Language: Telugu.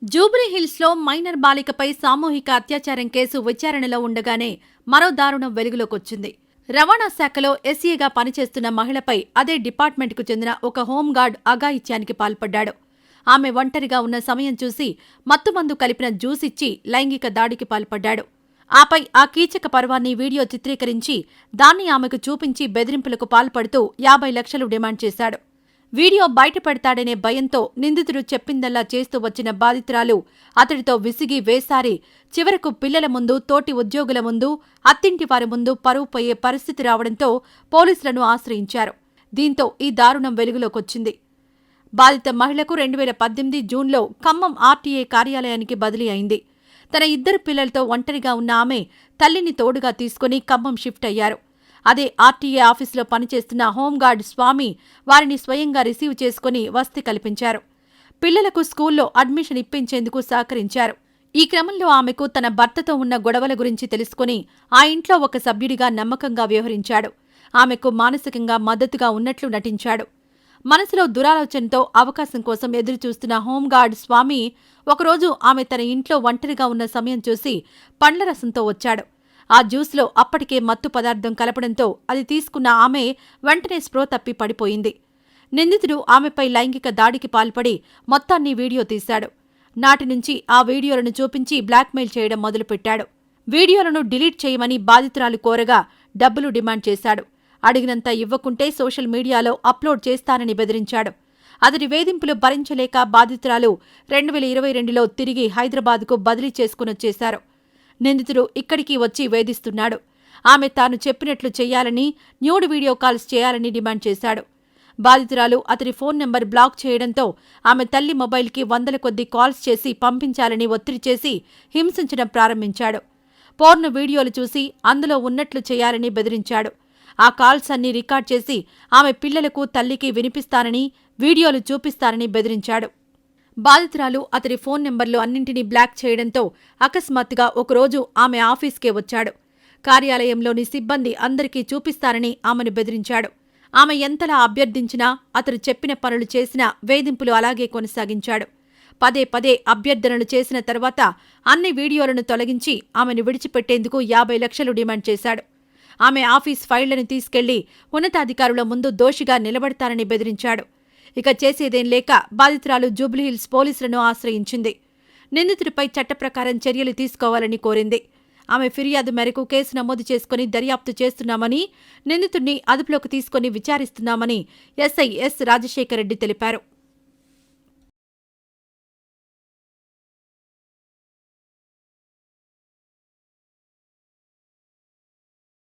జూబ్లీహిల్స్లో మైనర్ బాలికపై సామూహిక అత్యాచారం కేసు విచారణలో ఉండగానే మరో దారుణం వెలుగులోకొచ్చింది. రవాణా శాఖలో ఎస్ఏగా పనిచేస్తున్న మహిళపై అదే డిపార్ట్మెంట్కు చెందిన ఒక హోంగార్డ్ అఘాయిత్యానికి పాల్పడ్డాడు. ఆమె ఒంటరిగా ఉన్న సమయం చూసి మత్తుమందు కలిపిన జ్యూస్ ఇచ్చి లైంగిక దాడికి పాల్పడ్డాడు. ఆపై ఆ కీచక పర్వాన్ని వీడియో చిత్రీకరించి దాన్ని ఆమెకు చూపించి బెదిరింపులకు పాల్పడుతూ 50 లక్షలు డిమాండ్ చేశాడు. వీడియో బయటపెడతాడనే భయంతో నిందితుడు చెప్పిందల్లా చేస్తూ వచ్చిన బాధితురాలు అతడితో విసిగి వేసారి చివరకు పిల్లల ముందు, తోటి ఉద్యోగుల ముందు, అత్తింటి వారి ముందు పరువు పోయే పరిస్థితి రావడంతో పోలీసులను ఆశ్రయించారు. దీంతో ఈ దారుణం వెలుగులోకొచ్చింది. బాధిత మహిళకు 2018 జూన్లో ఖమ్మం ఆర్టీఏ కార్యాలయానికి బదిలీ అయింది. తన 2 పిల్లలతో ఒంటరిగా ఉన్న ఆమె తల్లిని తోడుగా తీసుకుని ఖమ్మం షిఫ్ట్ అయ్యారు. అదే ఆర్టీఏ ఆఫీసులో పనిచేస్తున్న హోంగార్డ్ స్వామి వారిని స్వయంగా రిసీవ్ చేసుకుని వసతి కల్పించారు. పిల్లలకు స్కూల్లో అడ్మిషన్ ఇప్పించేందుకు సహకరించారు. ఈ క్రమంలో ఆమెకు తన భర్తతో ఉన్న గొడవల గురించి తెలుసుకుని ఆ ఇంట్లో ఒక సభ్యుడిగా నమ్మకంగా వ్యవహరించాడు. ఆమెకు మానసికంగా మద్దతుగా ఉన్నట్లు నటించాడు. మనసులో దురాలోచనతో అవకాశం కోసం ఎదురుచూస్తున్న హోంగార్డ్ స్వామి ఒకరోజు ఆమె తన ఇంట్లో ఒంటరిగా ఉన్న సమయం చూసి పండ్ల రసంతో వచ్చాడు. ఆ జ్యూస్లో అప్పటికే మత్తు పదార్థం కలపడంతో అది తీసుకున్న ఆమె వెంటనే స్పృహ తప్పి పడిపోయింది. నిందితుడు ఆమెపై లైంగిక దాడికి పాల్పడి మొత్తాన్ని వీడియో తీశాడు. నాటి నుంచి ఆ వీడియోలను చూపించి బ్లాక్మెయిల్ చేయడం మొదలుపెట్టాడు. వీడియోలను డిలీట్ చేయమని బాధితురాలు కోరగా డబ్బులు డిమాండ్ చేశాడు. అడిగినంత ఇవ్వకుంటే సోషల్ మీడియాలో అప్లోడ్ చేస్తానని బెదిరించాడు. అతడి వేధింపులు భరించలేక బాధితురాలు 2022లో తిరిగి హైదరాబాద్కు బదిలీ చేసుకునొచ్చేశారు. నిందితుడు ఇక్కడికి వచ్చి వేధిస్తున్నాడు. ఆమె తాను చెప్పినట్లు చెయ్యాలని, న్యూడ్ వీడియో కాల్స్ చేయాలని డిమాండ్ చేశాడు. బాధితురాలు అతడి ఫోన్ నెంబర్ బ్లాక్ చేయడంతో ఆమె తల్లి మొబైల్కి 100 కొద్దీ కాల్స్ చేసి పంపించాలని ఒత్తిడి చేసి హింసించడం ప్రారంభించాడు. పోర్న్ వీడియోలు చూసి అందులో ఉన్నట్లు చేయాలని బెదిరించాడు. ఆ కాల్స్ అన్నీ రికార్డ్ చేసి ఆమె పిల్లలకు, తల్లికి వినిపిస్తానని, వీడియోలు చూపిస్తానని బెదిరించాడు. బాధితురాలు అతడి ఫోన్ నెంబర్లు అన్నింటినీ బ్లాక్ చేయడంతో అకస్మాత్తుగా ఒకరోజు ఆమె ఆఫీస్కే వచ్చాడు. కార్యాలయంలోని సిబ్బంది అందరికీ చూపిస్తానని ఆమెను బెదిరించాడు. ఆమె ఎంతలా అభ్యర్థించినా అతడు చెప్పిన పనులు చేసినా వేధింపులు అలాగే కొనసాగించాడు. పదే పదే అభ్యర్థనలు చేసిన తర్వాత అన్ని వీడియోలను తొలగించి ఆమెను విడిచిపెట్టేందుకు 50 లక్షలు డిమాండ్ చేశాడు. ఆమె ఆఫీస్ ఫైళ్లను తీసుకెళ్లి ఉన్నతాధికారుల ముందు దోషిగా నిలబడతానని బెదిరించాడు. ఇక చేసేదేం లేక బాధితురాలు జూబ్లీహిల్స్ పోలీసులను ఆశ్రయించింది. నిందితుడిపై చట్టప్రకారం చర్యలు తీసుకోవాలని కోరింది. ఆమె ఫిర్యాదు మేరకు కేసు నమోదు చేసుకుని దర్యాప్తు చేస్తున్నామని, నిందితుడిని అదుపులోకి తీసుకుని విచారిస్తున్నామని ఎస్ఐ ఎస్ రాజశేఖర్ రెడ్డి తెలిపారు.